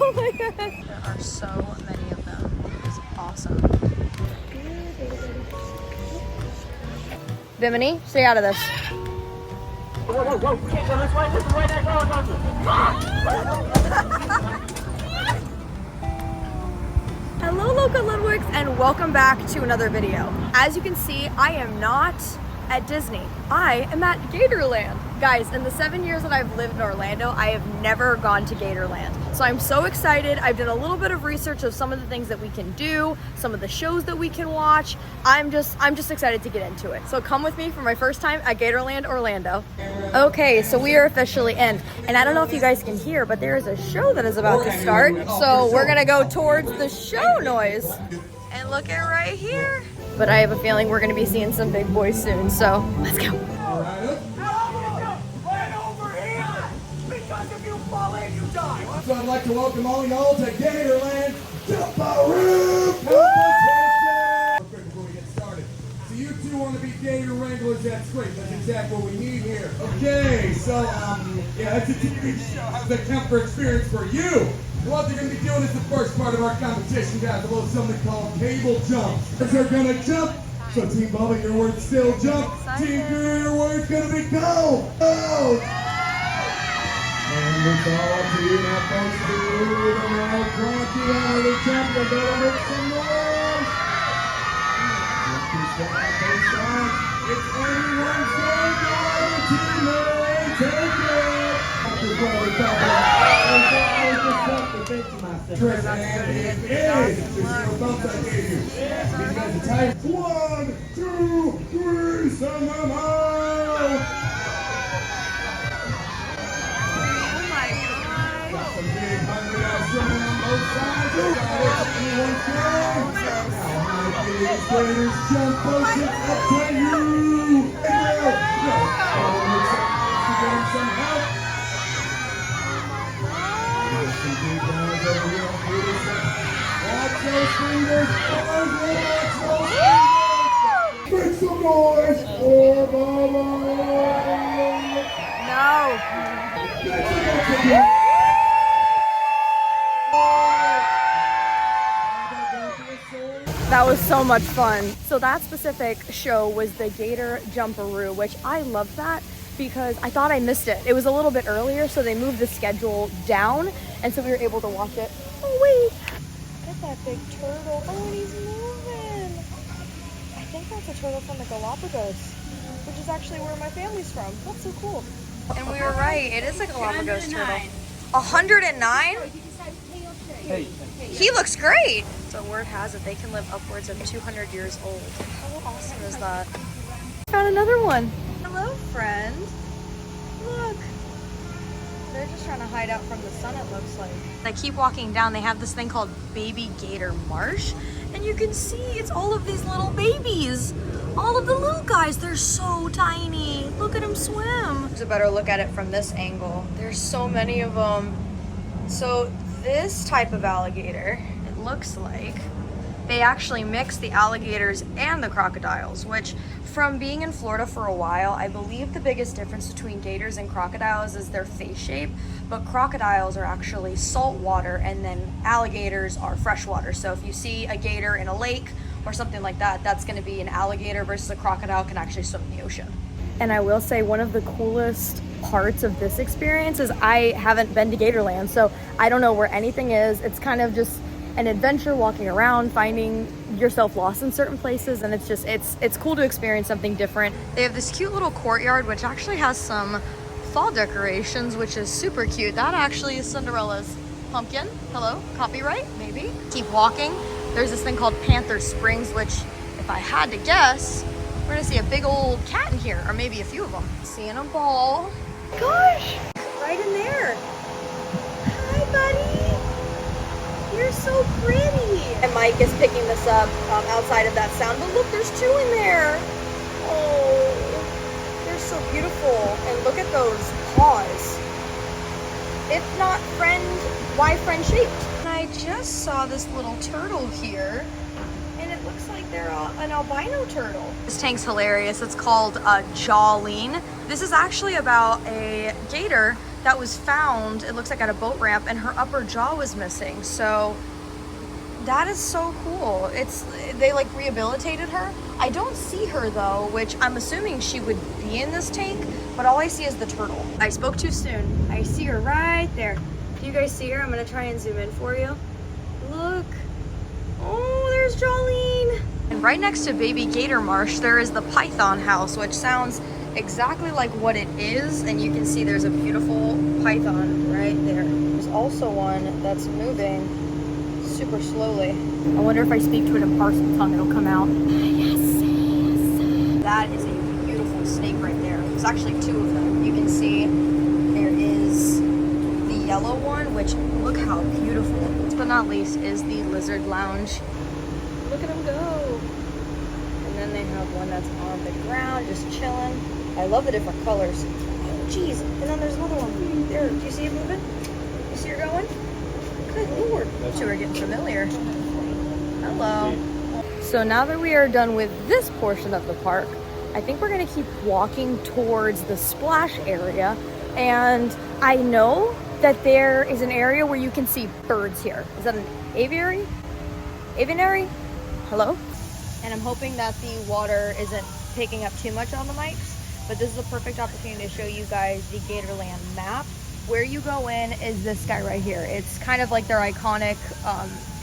Oh my god. There are so many of them. It's awesome. Bimini, stay out of this. Whoa, whoa, whoa. We can't go this way. This is right next door. Hello local Ludwigs and welcome back to another video. As you can see, I am not at Disney. I am at GATORLAND. Guys, in the 7 years that I've lived in Orlando, I have never gone to GATORLAND. So I'm so excited. I've done a little bit of research of some of the things that we can do, some of the shows that we can watch. I'm just excited to get into it. So come with me for my first time at GATORLAND Orlando. Okay, so we are officially in. And I don't know if you guys can hear, but there is a show that is about to start. So we're gonna go towards the show noise. And look at right here. But I have a feeling we're gonna be seeing some big boys soon, so let's go. So I'd like to welcome all y'all to GATORLAND Jump-A-Roo Competition! Before we get started, so you two want to be Gator Wranglers, that's great, that's exactly what we need here. Okay, so, yeah, it's a TV show. How's that count for experience for you? What they're going to be doing is the first part of our competition, guys, a little something called table jumps. They're going to jump. So Team Bubba, your word's still jump. Team Guru, your word's going to be go. Go! And it's all up to you now, folks. To do the right cranky out of the jump. They're going to make some noise. It's anyone's game. Go on, team. Take it. After brother, Chris, and it is. Just your bumps I gave you. Because the time. 1, 2, 3, send them out. Some big hungry ass running on both sides. Anyone's game. Now, how many Gators jump folks? It's up to you. To get him some help. There's some big guys over here. Watch those fingers. Make some noise for Bubba. No. That was so much fun. So that specific show was the Gator Jump-A-Roo, which I loved that because I thought I missed it. It was a little bit earlier, so they moved the schedule down, and so we were able to watch it. Oh wait, look at that big turtle. Oh, and he's moving. I think that's a turtle from the Galapagos, which is actually where my family's from. That's so cool. And we were right, it is a Galapagos turtle. 109? He looks great. So word has it they can live upwards of 200 years old. How awesome is that? Found another one. Hello, friend. Look. They're just trying to hide out from the sun, it looks like. I keep walking down. They have this thing called Baby Gator Marsh. And you can see it's all of these little babies. All of the little guys, they're so tiny. Look at them swim. Here's a better look at it from this angle. There's so many of them. So this type of alligator, it looks like, they actually mix the alligators and the crocodiles, which from being in Florida for a while, I believe the biggest difference between gators and crocodiles is their face shape, but crocodiles are actually salt water and then alligators are freshwater. So if you see a gator in a lake or something like that, that's gonna be an alligator versus a crocodile can actually swim in the ocean. And I will say one of the coolest parts of this experience is I haven't been to GATORLAND, so I don't know where anything is. It's kind of just an adventure walking around, finding yourself lost in certain places, and it's cool to experience something different. They have this cute little courtyard which actually has some fall decorations, which is super cute. That actually is Cinderella's pumpkin. Hello, copyright, maybe. Keep walking. There's this thing called Panther Springs, which if I had to guess, we're gonna see a big old cat in here, or maybe a few of them. Seeing a ball. Gosh, right in there. Hi, buddy. You're so pretty. And Mike is picking this up outside of that sound, but look, there's two in there. Oh, they're so beautiful. And look at those paws. If not friend, why friend shaped? And I just saw this little turtle here. And it looks like they're an albino turtle. This tank's hilarious. It's called Jawline. This is actually about a gator that was found, it looks like at a boat ramp, and her upper jaw was missing. So that is so cool. They like rehabilitated her. I don't see her though, which I'm assuming she would be in this tank, but all I see is the turtle. I spoke too soon. I see her right there. Do you guys see her? I'm gonna try and zoom in for you. Look. Oh, there's Jolene. And right next to Baby Gator Marsh, there is the Python house, which sounds exactly like what it is. And you can see there's a beautiful python right there. There's also one that's moving super slowly. I wonder if I speak to it in parson tongue, it'll come out. Yes. That is a beautiful snake right there. There's actually two of them. You can see there is the yellow one, which look how beautiful. Last but not least is the lizard lounge. Look at them go. And then they have one that's on the ground, just chilling. I love the different colors. Oh, geez. And then there's another one. There, do you see it moving? You see her going? Good Lord. So we're getting familiar. Hello. So now that we are done with this portion of the park, I think we're gonna keep walking towards the splash area. And I know that there is an area where you can see birds here. Is that an aviary? Aviary? Hello? And I'm hoping that the water isn't taking up too much on the mics, but this is a perfect opportunity to show you guys the GATORLAND map. Where you go in is this guy right here. It's kind of like their iconic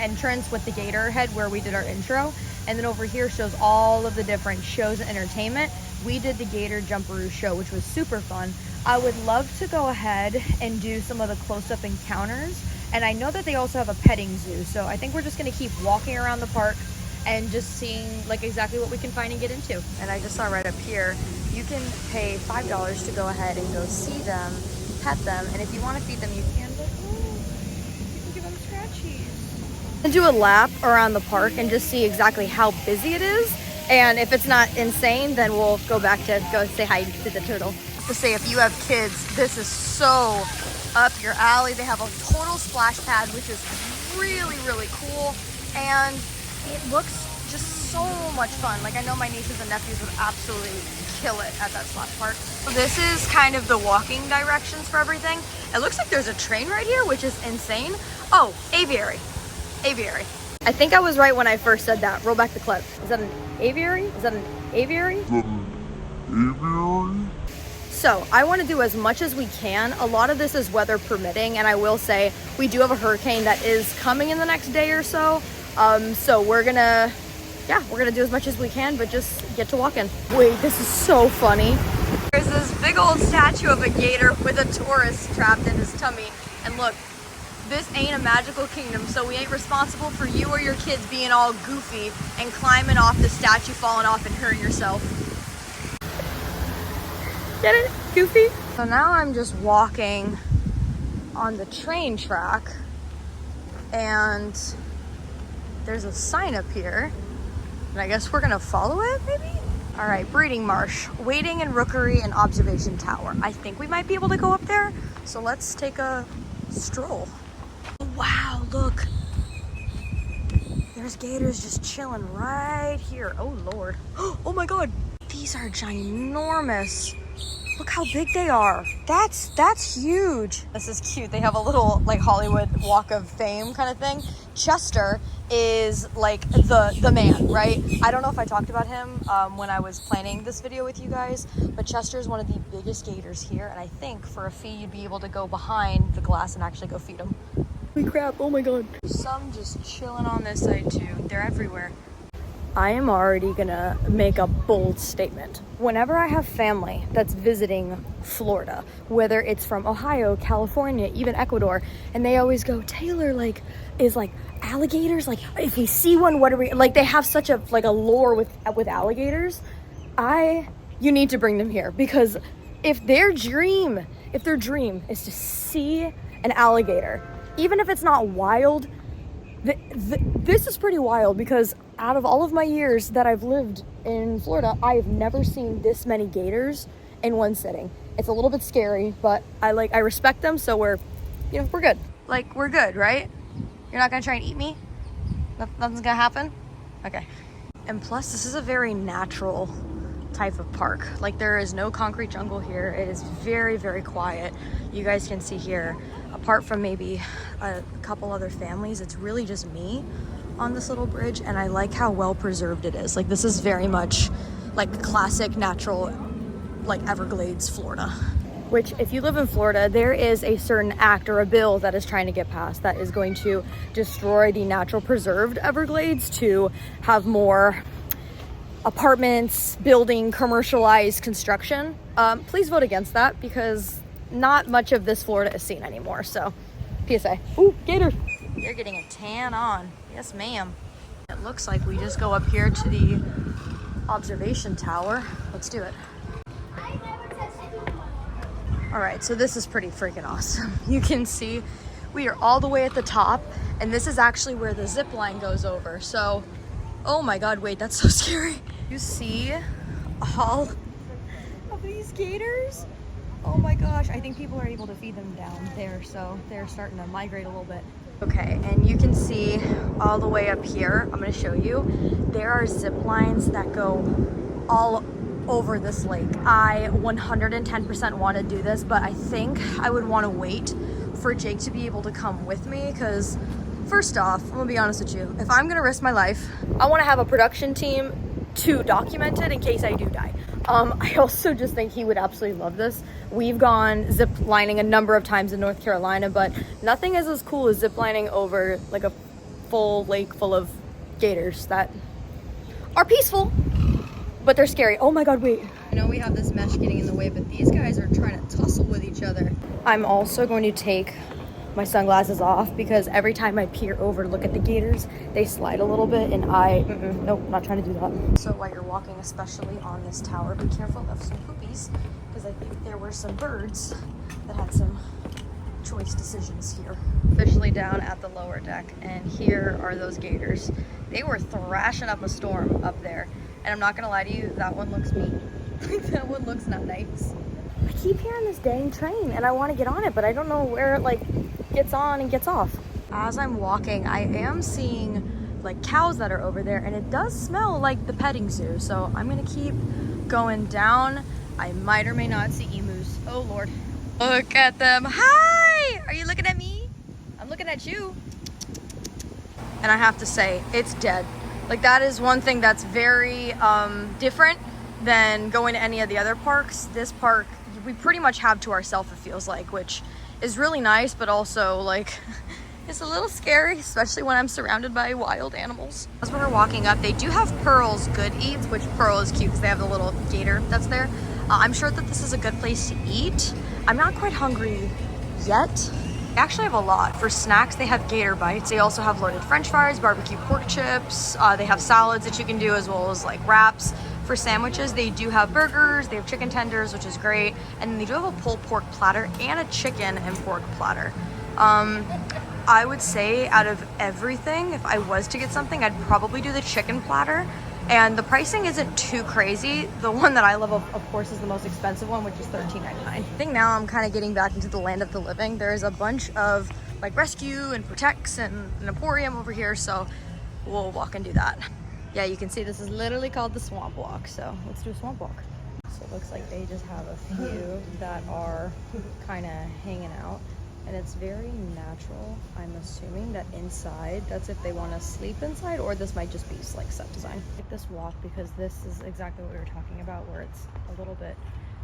entrance with the gator head where we did our intro. And then over here shows all of the different shows and entertainment. We did the Gator Jumperoo show, which was super fun. I would love to go ahead and do some of the close-up encounters. And I know that they also have a petting zoo. So I think we're just gonna keep walking around the park and just seeing like exactly what we can find and get into. And I just saw right up here, you can pay $5 to go ahead and go see them, pet them, and if you want to feed them, you can. But you can give them scratchies. And do a lap around the park and just see exactly how busy it is. And if it's not insane, then we'll go back to go say hi to the turtle. To say, if you have kids, this is so up your alley. They have a total splash pad, which is really, really cool. And it looks just so much fun. Like, I know my nieces and nephews would absolutely kill it at that splash park. So this is kind of the walking directions for everything. It looks like there's a train right here, which is insane. Oh, aviary. Aviary. I think I was right when I first said that. Roll back the clip. Is that an aviary? Is that an aviary? Aviary? So I want to do as much as we can. A lot of this is weather permitting, and I will say we do have a hurricane that is coming in the next day or so. So we're gonna do as much as we can, but just get to walking. Wait, this is so funny. There's this big old statue of a gator with a tourist trapped in his tummy. And look, this ain't a magical kingdom, so we ain't responsible for you or your kids being all goofy and climbing off the statue, falling off and hurting yourself. Get it? Goofy? So now I'm just walking on the train track, and there's a sign up here, and I guess we're gonna follow it, maybe? All right, breeding marsh, waiting and rookery and observation tower. I think we might be able to go up there, so let's take a stroll. Wow, look. There's gators just chilling right here. Oh, Lord. Oh my God. These are ginormous. Look how big they are. That's huge. This is cute. They have a little like Hollywood Walk of Fame kind of thing. Chester is like the man, right? I don't know if I talked about him when I was planning this video with you guys, but Chester is one of the biggest gators here, and I think for a fee you'd be able to go behind the glass and actually go feed them. Holy crap, oh my God. Some just chilling on this side too. They're everywhere. I am already gonna make a bold statement. Whenever I have family that's visiting Florida, whether it's from Ohio, California, even Ecuador, and they always go, Taylor, like, is like alligators, like if we see one, what are we, like they have such a like a lore with alligators. You need to bring them here, because if their dream is to see an alligator, even if it's not wild, this is pretty wild, because out of all of my years that I've lived in Florida, I have never seen this many gators in one sitting. It's a little bit scary, but I respect them, so we're good. Like, we're good, right? You're not gonna try and eat me? Nothing's gonna happen? Okay. And plus, this is a very natural type of park. Like, there is no concrete jungle here. It is very, very quiet. You guys can see here, apart from maybe a couple other families, it's really just me on this little bridge, and I like how well preserved it is. Like, this is very much like classic natural, like Everglades, Florida. Which, if you live in Florida, there is a certain act or a bill that is trying to get passed that is going to destroy the natural preserved Everglades to have more apartments, building, commercialized construction. Please vote against that, because not much of this Florida is seen anymore. So, PSA. Ooh, gator. You're getting a tan on. Yes, ma'am. It looks like we just go up here to the observation tower. Let's do it. All right, so this is pretty freaking awesome. You can see we are all the way at the top, and this is actually where the zip line goes over. So, oh my God, wait, that's so scary. You see all of these gators? Oh my gosh, I think people are able to feed them down there, so they're starting to migrate a little bit. Okay, and you can see all the way up here, I'm gonna show you, there are zip lines that go all over this lake. I 110% want to do this, but I think I would want to wait for Jake to be able to come with me, because first off, I'm gonna be honest with you, if I'm gonna risk my life, I want to have a production team to document it in case I do die. I also just think he would absolutely love this. We've gone zip lining a number of times in North Carolina, but nothing is as cool as zip lining over like a full lake full of gators that are peaceful, but they're scary. Oh my God, wait. I know we have this mesh getting in the way, but these guys are trying to tussle with each other. I'm also going to take my sunglasses off, because every time I peer over to look at the gators, they slide a little bit, and nope, not trying to do that. So while you're walking, especially on this tower, be careful of some poopies, because I think there were some birds that had some choice decisions here. Officially down at the lower deck, and here are those gators. They were thrashing up a storm up there, and I'm not gonna lie to you, that one looks mean. That one looks not nice. I keep hearing this dang train, and I want to get on it, but I don't know where it like gets on and gets off. As I'm walking, I am seeing like cows that are over there, and it does smell like the petting zoo. So I'm gonna keep going down. I might or may not see emus. Oh Lord. Look at them. Hi! Are you looking at me? I'm looking at you. And I have to say, it's dead. Like, that is one thing that's very different than going to any of the other parks. This park, we pretty much have to ourselves, it feels like, which is really nice, but also like it's a little scary, especially when I'm surrounded by wild animals. As we're walking up, they do have Pearl's Good Eats, which Pearl is cute because they have the little gator that's there. I'm sure that this is a good place to eat. I'm not quite hungry yet. They actually have a lot. For snacks, they have gator bites. They also have loaded french fries, barbecue pork chips. They have salads that you can do, as well as like wraps. For sandwiches, they do have burgers, they have chicken tenders, which is great, and then they do have a pulled pork platter and a chicken and pork platter. I would say out of everything, if I was to get something, I'd probably do the chicken platter, and the pricing isn't too crazy. The one that I love, of course, is the most expensive one, which is $13.99. I think now I'm kind of getting back into the land of the living. There's a bunch of like rescue and protects and an emporium over here, so we'll walk and do that. Yeah, you can see this is literally called the Swamp Walk, so let's do a swamp walk. So it looks like they just have a few that are kind of hanging out, and it's very natural. I'm assuming that inside, that's if they want to sleep inside, or this might just be like set design. I like this walk because this is exactly what we were talking about, where it's a little bit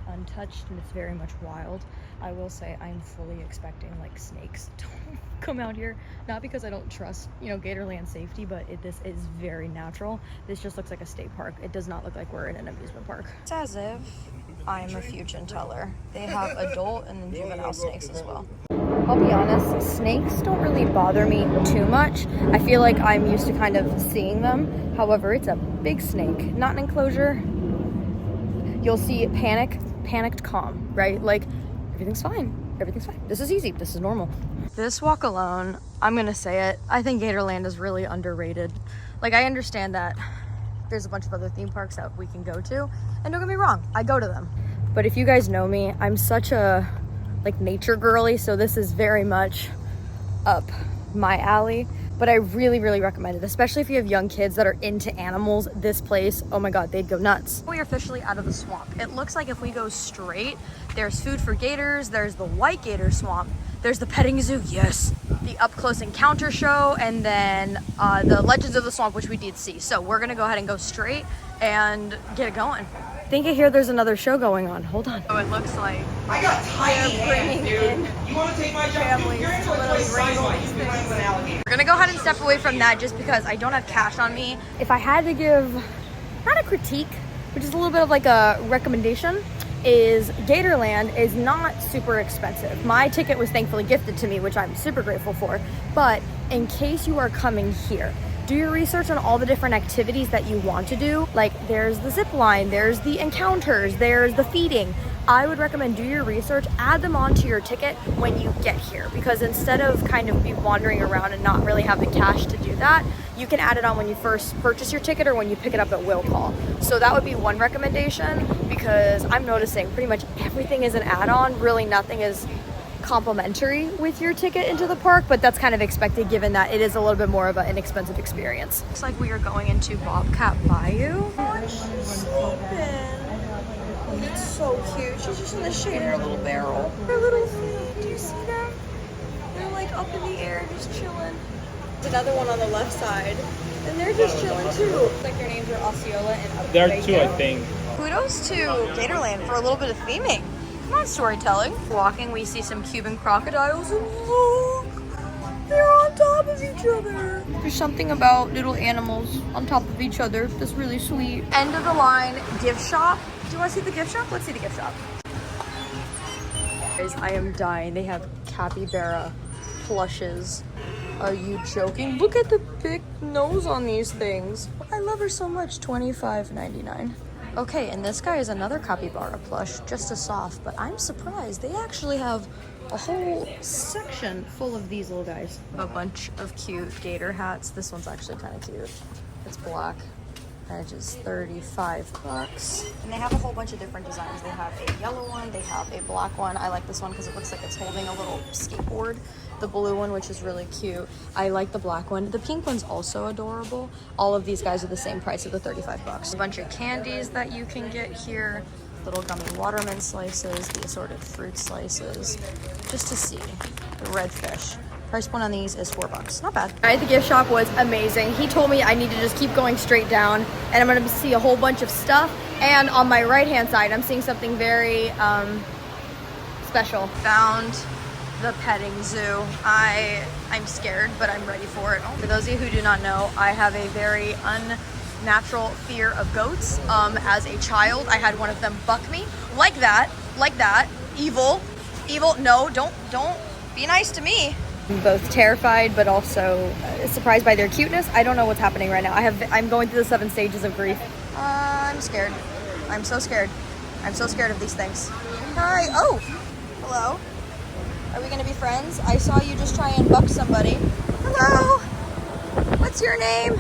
untouched and it's very much wild. I will say I'm fully expecting like snakes to come out here, not because I don't trust, you know, Gatorland safety, but this is very natural. This just looks like a state park. It does not look like we're in an amusement park. It's as if I'm a fortune teller. They have adult and then juvenile snakes as well. I'll be honest, snakes don't really bother me too much. I feel like I'm used to kind of seeing them. However, it's a big snake, not an enclosure. You'll see panicked calm, right? Like, everything's fine. Everything's fine. This is easy. This is normal. This walk alone, I'm gonna say it, I think Gatorland is really underrated. Like, I understand that there's a bunch of other theme parks that we can go to, and don't get me wrong, I go to them. But if you guys know me, I'm such a like nature girly, so this is very much up my alley. but I really, really recommend it, especially if you have young kids that are into animals. This place, oh my God, they'd go nuts. We are officially out of the swamp. It looks like if we go straight, there's food for gators, there's the white gator swamp, there's the petting zoo, yes, the up close encounter show, and then the Legends of the Swamp, which we did see. So we're gonna go ahead and go straight and get it going. I think I hear there's another show going on. Hold on. So it looks like I got tiny hands, dude. in You want to take my job? families You're to gonna literally wrangle these an alligator. We're gonna go ahead and step away from that just because I don't have cash on me. If I had to give, not a critique, which is a little bit of like a recommendation, is GATORLAND is not super expensive. My ticket was thankfully gifted to me, which I'm super grateful for. But in case you are coming here, do your research on all the different activities that you want to do. Like there's the zip line, there's the encounters, there's the feeding. I would recommend do your research, add them onto your ticket when you get here, because instead of kind of be wandering around and not really having cash to do that, you can add it on when you first purchase your ticket or when you pick it up at will call. So that would be one recommendation, because I'm noticing pretty much everything is an add-on. Really nothing is complimentary with your ticket into the park, but that's kind of expected given that it is a little bit more of an inexpensive experience. Looks like we are going into Bobcat Bayou. Oh, she's sleeping. It's so cute. She's just in the shade in her little barrel. Her little feet, do you see them? They're like up in the air, just chilling. There's another one on the left side, and they're just chilling too. Looks like their names are Osceola and There are two, I think. Kudos to GATORLAND for a little bit of theming. Come on, storytelling. Walking, we see some Cuban crocodiles, and look, they're on top of each other. There's something about little animals on top of each other that's really sweet. End of the line gift shop. Do you want to see the gift shop? Let's see the gift shop. Guys, I am dying. They have capybara plushes. Are you joking? Look at the big nose on these things. I love her so much. $25.99. Okay, and this guy is another capybara plush, just as soft, but I'm surprised. They actually have a whole section full of these little guys. A bunch of cute gator hats. This one's actually kind of cute. It's black. And it's just 35 bucks. And they have a whole bunch of different designs. They have a yellow one, they have a black one. I like this one because it looks like it's holding a little skateboard. The blue one, which is really cute. I like the black one. The pink one's also adorable. All of these guys are the same price of the 35 bucks. A bunch of candies that you can get here. Little gummy watermelon slices, the assorted fruit slices. Just to see. The red fish. Price point on these is $4. Not bad. All right, the gift shop was amazing. He told me I need to just keep going straight down, and I'm gonna see a whole bunch of stuff. And on my right-hand side, I'm seeing something very special. Found the petting zoo. I'm scared, but I'm ready for it. For those of you who do not know, I have a very unnatural fear of goats. As a child, I had one of them buck me like that. Evil. No, don't be nice to me. I'm both terrified, but also surprised by their cuteness. I don't know what's happening right now. I'm going through the 7 stages of grief. I'm scared. I'm so scared. I'm so scared of these things. Hi. Oh, hello. Are we gonna be friends? I saw you just try and buck somebody. Hello. What's your name?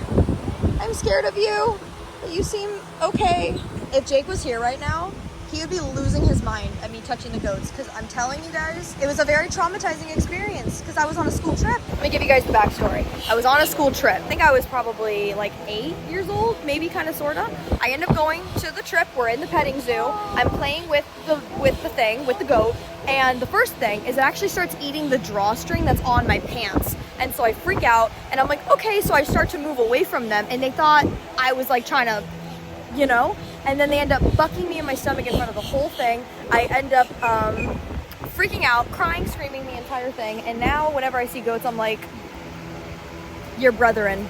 I'm scared of you, but you seem okay. If Jake was here right now, he would be losing his mind at me touching the goats, because I'm telling you guys, it was a very traumatizing experience because I was on a school trip. Let me give you guys the backstory. I was on a school trip. I think I was probably like 8 years old, maybe kind of sorta. I end up going to the trip. We're in the petting zoo. I'm playing with the goat, and the first thing is it actually starts eating the drawstring that's on my pants. And so I freak out and I'm like, okay, so I start to move away from them, and they thought I was like trying to, you know, and then they end up bucking me in my stomach in front of the whole thing. I end up freaking out, crying, screaming the entire thing. And now whenever I see goats, I'm like, your brethren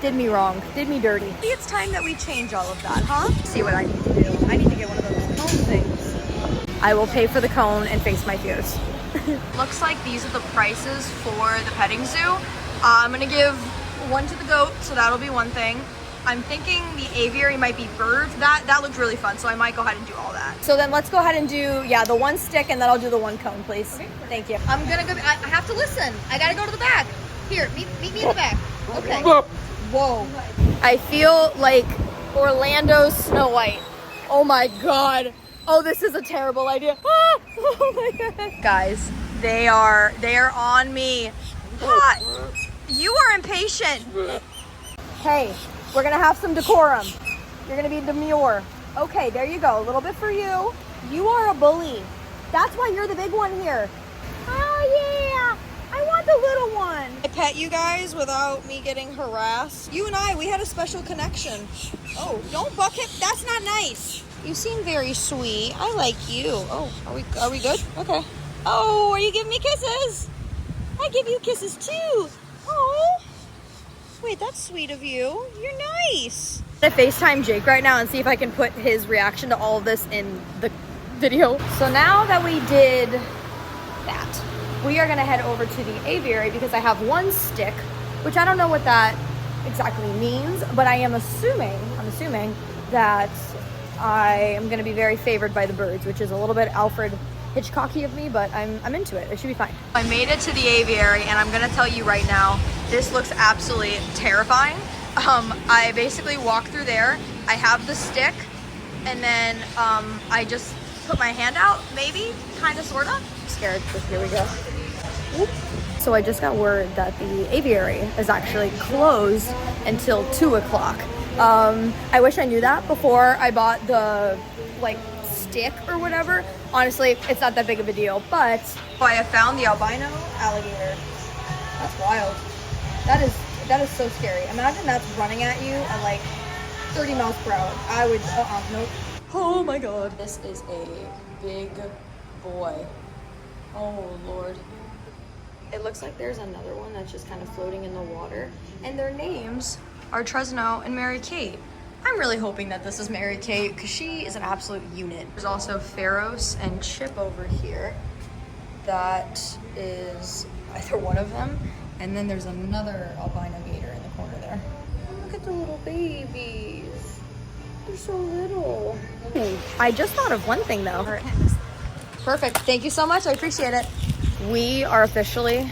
did me wrong, did me dirty. Maybe it's time that we change all of that, huh? See what I need to do. I need to get one of those cone things. I will pay for the cone and face my fears. Looks like these are the prices for the petting zoo. I'm gonna give one to the goat, so that'll be one thing. I'm thinking the aviary might be birds. That looked really fun, so I might go ahead and do all that. So then let's go ahead and do, the one stick, and then I'll do the one cone, please. Okay. Thank you. I'm gonna go, I have to listen. I gotta go to the back. Here, meet me in the back. Okay. Whoa. I feel like Orlando's Snow White. Oh my God. Oh, this is a terrible idea. Ah! Oh my God. Guys, they are on me. Hot. You are impatient. Hey, we're gonna have some decorum. You're gonna be demure. Okay, there you go. A little bit for you. You are a bully. That's why you're the big one here. Oh yeah, I want the little one. I pet you guys without me getting harassed. You and I, we had a special connection. Oh, don't buck him. That's not nice. You seem very sweet. I like you. Oh, are we good? Okay. Oh, are you giving me kisses? I give you kisses too. Oh, wait, that's sweet of you. You're nice. I'm gonna FaceTime Jake right now and see if I can put his reaction to all of this in the video. So now that we did that, we are gonna head over to the aviary because I have one stick, which I don't know what that exactly means, but I'm assuming that I am gonna be very favored by the birds, which is a little bit Alfred Hitchcocky of me, but I'm into it. It should be fine. I made it to the aviary, and I'm gonna tell you right now, this looks absolutely terrifying. I basically walk through there. I have the stick, and then I just put my hand out, maybe, kind of, sorta. I'm scared, but here we go. Whoop. So I just got word that the aviary is actually closed until 2 o'clock. I wish I knew that before I bought the stick or whatever. Honestly, it's not that big of a deal, but I have found the albino alligator. That's wild. That is so scary. Imagine that's running at you at like 30 miles per hour. I would, nope. Oh my God. This is a big boy. Oh Lord. It looks like there's another one that's just kind of floating in the water, and their names are Tresno and Mary Kate. I'm really hoping that this is Mary Kate because she is an absolute unit. There's also Pharos and Chip over here. That is either one of them. And then there's another albino gator in the corner there. Look at the little babies. They're so little. I just thought of one thing though. Perfect. Thank you so much. I appreciate it. We are officially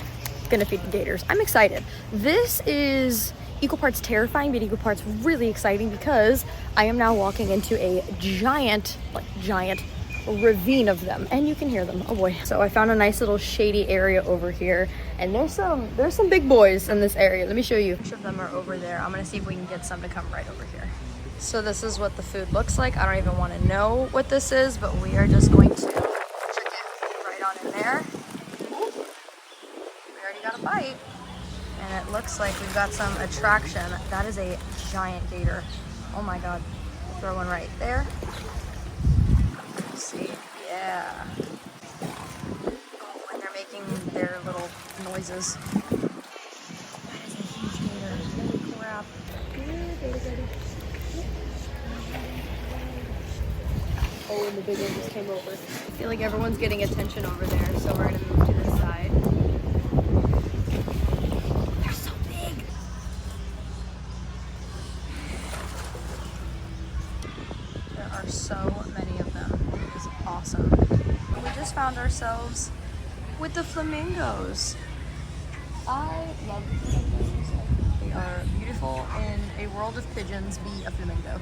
gonna feed the gators. I'm excited. This is equal parts terrifying, but equal parts really exciting because I am now walking into a giant ravine of them, and you can hear them. Oh boy. So I found a nice little shady area over here, and there's some big boys in this area. Let me show you. A bunch of them are over there. I'm gonna see if we can get some to come right over here. So this is what the food looks like. I don't even want to know what this is, but we are just going to check it right on in there. We already got a bite. And it looks like we've got some attraction. That is a giant gator. Oh my God. Throw one right there. Let's see. Yeah. Oh, and they're making their little noises. That is a huge gator. Holy crap. Oh, and the big one just came over. I feel like everyone's getting attention over there, so we're gonna move to this side. So many of them. It is awesome. We just found ourselves with the flamingos. I love the flamingos. They are beautiful. In a world of pigeons, be a flamingo.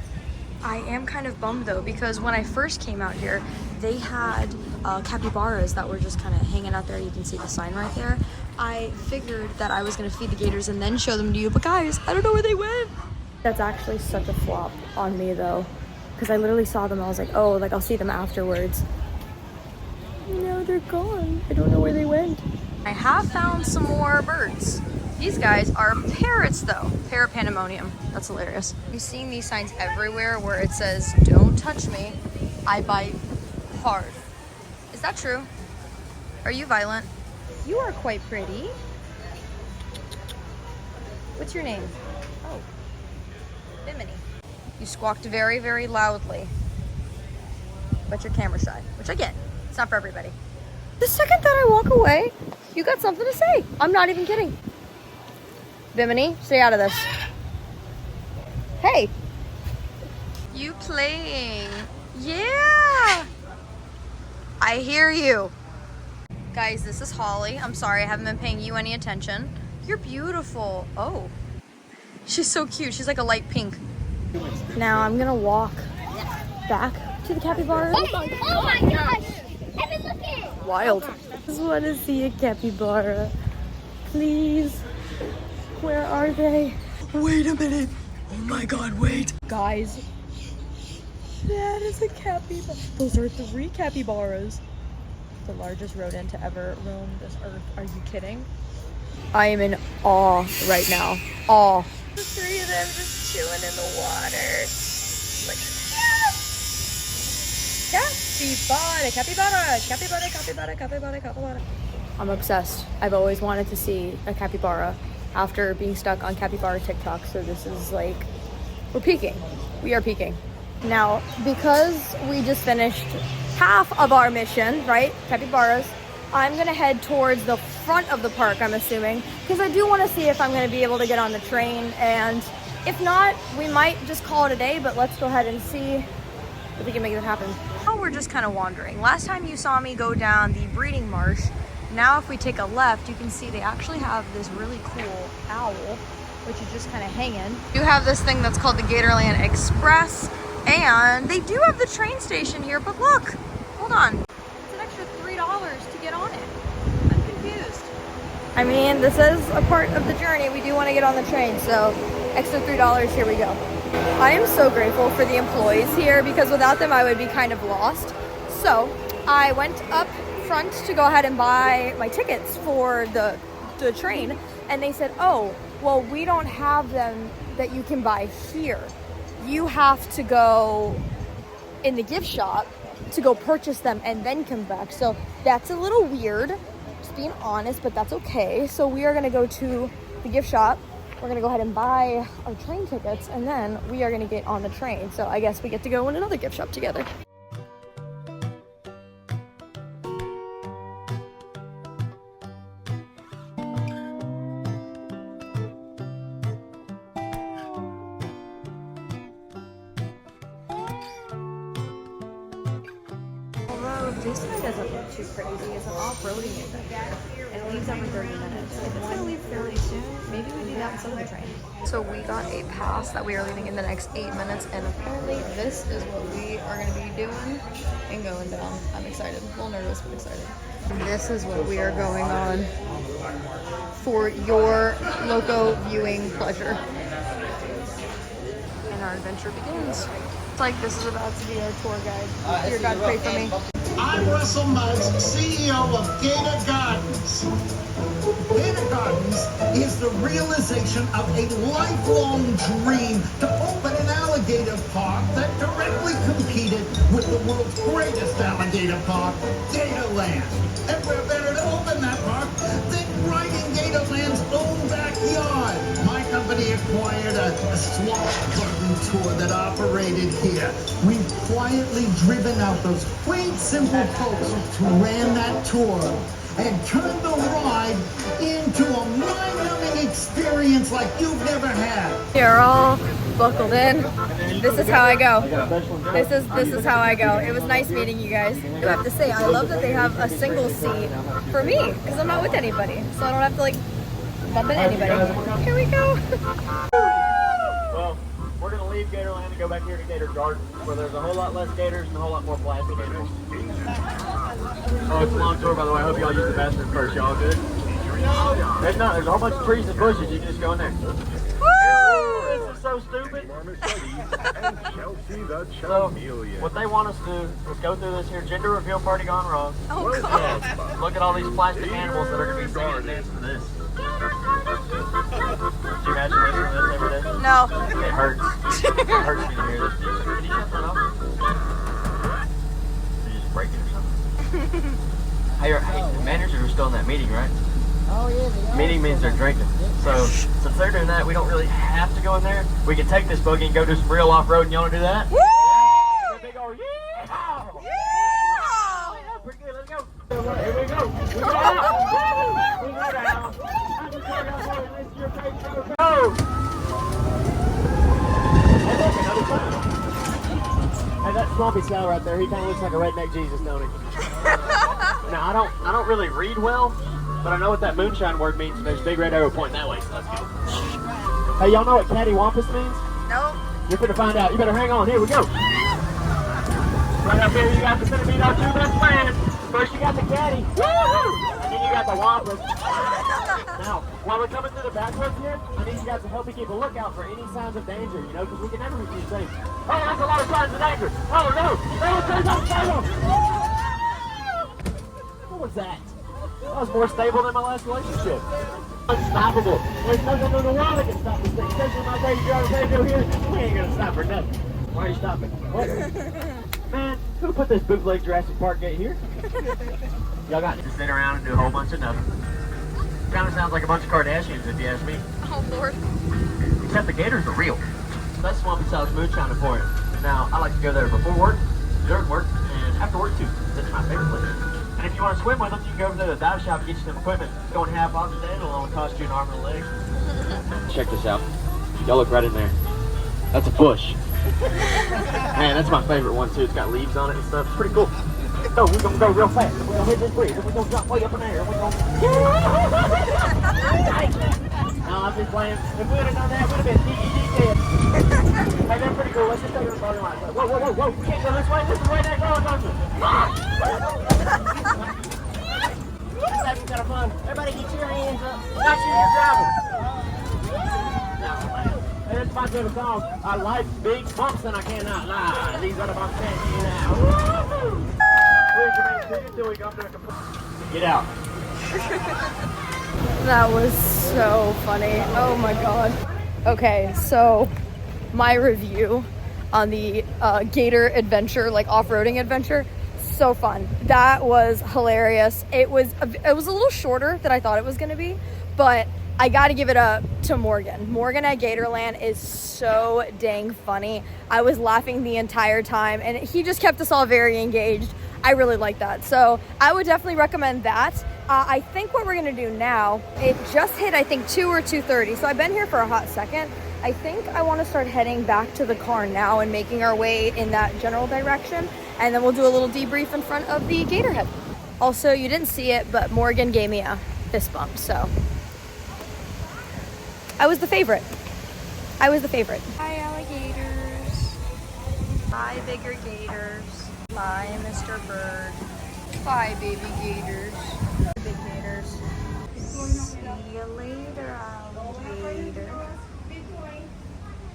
I am kind of bummed though, because when I first came out here, they had capybaras that were just kind of hanging out there. You can see the sign right there. I figured that I was going to feed the gators and then show them to you, but guys, I don't know where they went. That's actually such a flop on me though. Because I literally saw them, I was like, oh, I'll see them afterwards. No, they're gone. I don't know where they went. I have found some more birds. These guys are parrots though. Parrot pandemonium. That's hilarious. I'm seeing these signs everywhere where it says, don't touch me, I bite hard. Is that true? Are you violent? You are quite pretty. What's your name? Oh, Bimini. You squawked very, very loudly, but you're camera shy, which I get. It's not for everybody. The second that I walk away, you got something to say. I'm not even kidding. Bimini, stay out of this. Hey. You playing. Yeah. I hear you. Guys, this is Holly. I'm sorry I haven't been paying you any attention. You're beautiful. Oh. She's so cute. She's like a light pink. Now I'm gonna walk back to the capybara. Oh my gosh! I've been looking! Wild. I just want to see a capybara. Please. Where are they? Wait a minute. Oh my god, wait. Guys, that is a capybara. Those are 3 capybaras. The largest rodent to ever roam this earth. Are you kidding? I am in awe right now. Awe. The 3 of them just chilling in the water. Like, yes! Capybara, capybara, capybara, capybara, capybara, capybara. I'm obsessed. I've always wanted to see a capybara after being stuck on capybara TikTok. So this is like, we're peaking. We are peaking. Now, because we just finished half of our mission, right? Capybaras. I'm gonna head towards the front of the park, I'm assuming, because I do want to see if I'm gonna be able to get on the train, and if not, we might just call it a day, but let's go ahead and see if we can make it happen. Now we're just kind of wandering. Last time you saw me go down the breeding marsh. Now if we take a left, you can see they actually have this really cool owl, which is just kind of hanging. You have this thing that's called the GATORLAND Express, and they do have the train station here, but look, hold on. It's an extra $3 to get on it. I'm confused. I mean, this is a part of the journey. We do want to get on the train, so extra $3, here we go. I am so grateful for the employees here because without them I would be kind of lost. So I went up front to go ahead and buy my tickets for the train, and they said, oh, well, we don't have them that you can buy here. You have to go in the gift shop to go purchase them and then come back. So that's a little weird, just being honest, but that's okay. So we are gonna go to the gift shop. We're gonna go ahead and buy our train tickets, and then we are gonna get on the train. So I guess we get to go in another gift shop together. Although this one doesn't look too crazy, it's an off-roading event, and it leaves every 30 minutes. If it's gonna leave fairly soon, maybe we do that instead of the train. So we got a pass that we are leaving in the next 8 minutes, and apparently this is what we are gonna be doing and going down. I'm excited, a little nervous, but excited. And this is what we are going on for your loco viewing pleasure. And our adventure begins. It's like this is about to be our tour guide. Dear God, pray for me. I'm Russell Mudds, CEO of Gator Gardens. Gator Gardens is the realization of a lifelong dream to open an alligator park that directly competed with the world's greatest alligator park, Gatorland. And we're better to open that park than right in Gatorland's own backyard. My company acquired a swashbuckling tour that operated here. We've quietly driven out those quaint, simple folks who ran that tour and turned the ride into a mind-numbing experience like you've never had. You're all buckled in. This is how I go. This is how I go. It was nice meeting you guys. I have to say, I love that they have a single seat for me because I'm not with anybody, so I don't have to like bump into anybody. Here we go. Well, we're going to leave Gatorland and go back here to Gator Gardens, where there's a whole lot less gators and a whole lot more plastic gators. Oh, it's a long tour, by the way. I hope y'all use the bathroom first. Y'all good? There's not. There's a whole bunch of trees and bushes. You can just go in there. Woo! This is so stupid. So, what they want us to do is go through this here gender reveal party gone wrong. Oh, God. Yeah. Look at all these plastic animals that are going to be singing and dancing to this. Could you imagine listening to this every day? No. It hurts. It hurts me to hear this music. Can you shut that off? Did you just break it or something? Hey, the managers are still in that meeting, right? Oh, yeah. Meeting means they're drinking. So, since they're doing that, we don't really have to go in there. We can take this buggy and go do some real off-road, and you want to do that? Woo! Yeah! Big old yeehaw! Yeah! Yeah, pretty good. Let's go. Here we go. We go down. We go down. Go! Hey, look, another clown. Hey, that swampy Sal right there, he kind of looks like a redneck Jesus, don't he? Now, I don't really read well, but I know what that moonshine word means, and there's a big red arrow pointing that way, so let's go. Hey, y'all know what cattywampus means? Nope. You're finna find out. You better hang on. Here we go. Right up here, you got the centipede, our two best friends. First, you got the caddy. Woo-hoo! And then you got the Whoppers. Now, while we're coming through the back roads here, I need you guys to help me keep a lookout for any signs of danger, you know, because we can never be too safe. Oh, that's a lot of signs of danger. Oh, no. No, turns on stable. What was that? That was more stable than my last relationship. Unstoppable. There's nothing in the world that can stop this thing. Especially my baby driver Pedro here. We ain't gonna stop for nothing. Why are you stopping? What? Man, who put this bootleg Jurassic Park gate here? Y'all got to sit around and do a whole bunch of nothing. Kind of sounds like a bunch of Kardashians if you ask me. Oh, Lord. Except the gators are real. That's Swampy Sal's moonshine for you. Now, I like to go there before work, during work, and after work too. That's my favorite place. And if you want to swim with them, you can go over there to the dive shop and get you some equipment. It's going half off today, and it'll only cost you an arm and a leg. Check this out. Y'all look right in there. That's a bush. Man, that's my favorite one too. It's got leaves on it and stuff. It's pretty cool. No, we're gonna go real fast. We're gonna hit this bridge. We're gonna drop way up in there. We're gonna. No, I'm just playing. If we would have done that, it would have been DED dead. Hey, that's pretty cool. Let's just take it to the starting line. Whoa, whoa, whoa, whoa! We can't go this way. This is the way that girl goes. Let's have some kind of fun. Everybody, get your hands up. Not you, you're driving. And it's my favorite song. I like big bumps and I cannot lie. These are the bumps that you now. Get out. That was so funny. Oh my god. Okay, so my review on the gator adventure, like off-roading adventure, so fun. That was hilarious. It was a little shorter than I thought it was gonna be, but I gotta give it up to Morgan. Morgan at Gatorland is so dang funny. I was laughing the entire time and he just kept us all very engaged. I really like that. So I would definitely recommend that. I think what we're gonna do now, it just hit I think 2 or 2:30. So I've been here for a hot second. I think I wanna start heading back to the car now and making our way in that general direction. And then we'll do a little debrief in front of the gator head. Also, you didn't see it, but Morgan gave me a fist bump, so. I was the favorite. I was the favorite. Hi, alligators. Hi, bigger gators. Bye, Mr. Bird. Bye, baby gators. Big gators. See you later, alligator.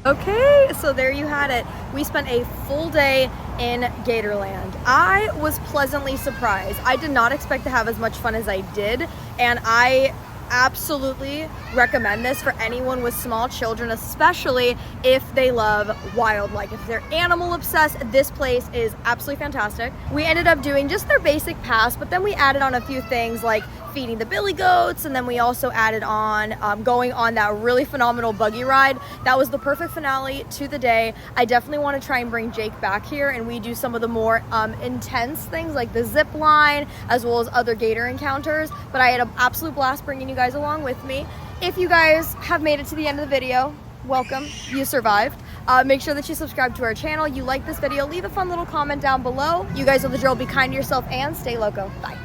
Okay, so there you had it. We spent a full day in Gatorland. I was pleasantly surprised. I did not expect to have as much fun as I did, and I absolutely recommend this for anyone with small children, especially if they love wildlife. If they're animal obsessed, this place is absolutely fantastic. We ended up doing just their basic pass, but then we added on a few things like feeding the billy goats, and then we also added on going on that really phenomenal buggy ride. That was the perfect finale to the day. I definitely want to try and bring Jake back here and we do some of the more intense things like the zip line as well as other gator encounters, but I had an absolute blast bringing you guys along with me. If you guys have made it to the end of the video, welcome, you survived. Make sure that you subscribe to our channel. You like this video, leave a fun little comment down below. You guys know the drill. Be kind to yourself and stay loco. Bye.